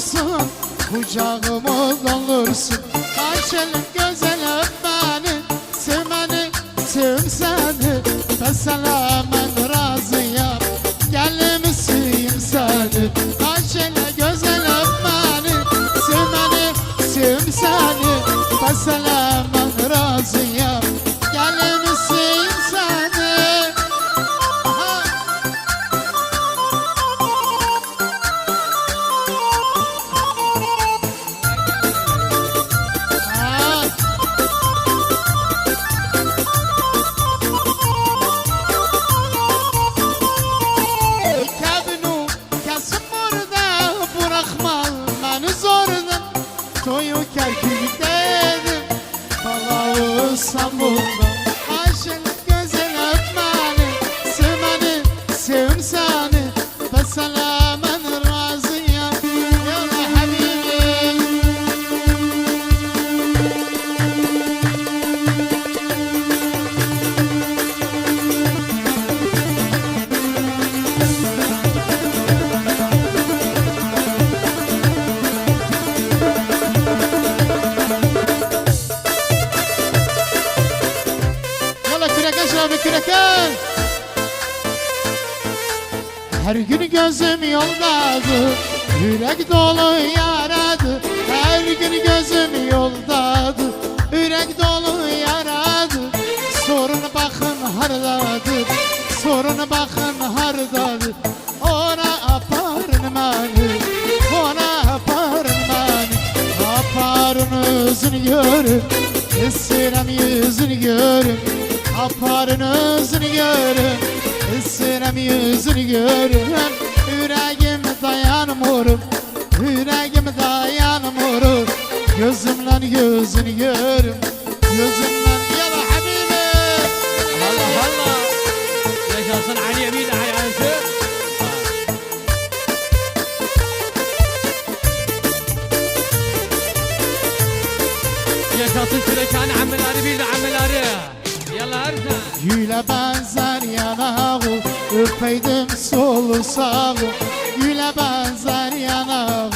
olursun, kucağımı dolursun. Ayşelim güzelim beni, sevmeni, sevim seni. Ben sana ben razıyım, gelim seveyim seni. Ayşelim güzelim beni, sevmeni, sevim seni. Ben sana ben razıyım, gelim seveyim seni. Aha. Kabinu kesin burada bırakma beni zorla. Toyu kerkük dedim, balağı İstanbul'da. Ayşelik güzel öpmeni, sevmeni, sevim seni. Ben sana ben razıyım, ya Habibim. Yalla küreken şarabı küreken. Her gün gözüm yoldadır, yürek dolu yaradır. Her gün gözüm yoldadır, yürek dolu yaradır. Sorun bakın hardadır, sorun bakın hardadır. Ona aparın beni, ona aparın beni. Aparın yüzünü görün, isterim yüzünü görün. Aparın yüzünü görün, isterim yüzünü görün. Yüreğim dayanmıyorum, yüreğim dayanmıyorum. Gözümle gözünü görün, gözümle yala Habibi. هلا هلا يا شاصن علي يمين علي عنك يا شاصن شركان عملاري بيد عملاري يلا ارجع. Güle benzer yanağı, öpeydim solu sağı. Güle benzer yanağı,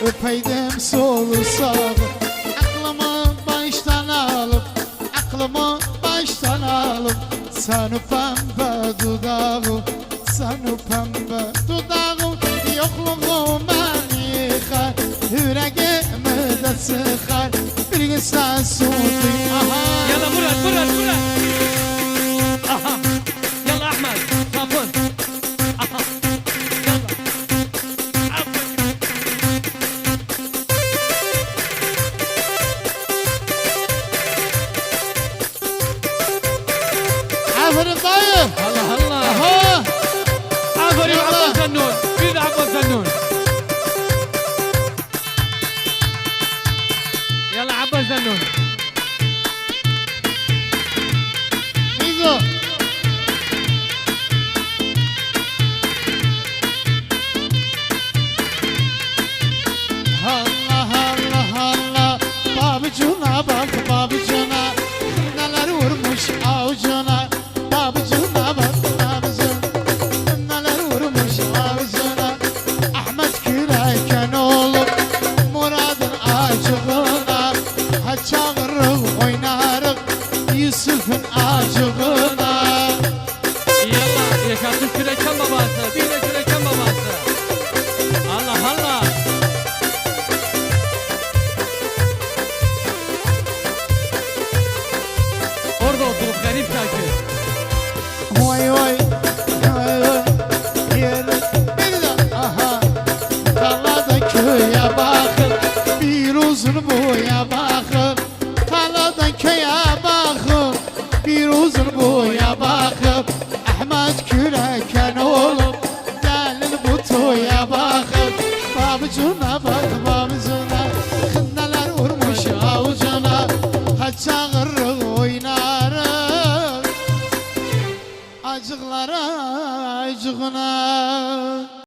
öpeydim solu sağı. Aklımı baştan alıp, aklımı baştan alıp. Sen pembe dudağı, sen pembe dudağı. Yokluğum beni yıkar, yüreğimi de sıkar. Bir gün sen sultun, aha. يلا مراد مراد مراد اها يلا احمد صافون اها يلا عفوا Aferin dayı. هلا هلا Aha. عفوا عباس زنون بيد عباس زنون يلا عباس زنون Mizo. Allah Allah Allah. Babacına bak babacına. Neler vurmuş avucuna. Babacına bak babacına. Neler vurmuş avucuna. Ahmet Küreken oğlum. Murad'ın acığına. Ha çağırıp oynarıp Yusuf'un acığına. يلا يا شاطر شركان باباسه بيد شركان باباسه هلا هلا orada oturup garip şarkı. Vay vay vay vay. Bir de aha. Tarlada köye bakın, bir uzun boya bakın. Tarlada köye bakın, bir uzun boya bakın. Ahmet Küreken oğlum, gelin bu toya bakın. Babacına bak babacına, neler vurmuş avucuna. Ha çağırır oynarım acıklara acığına.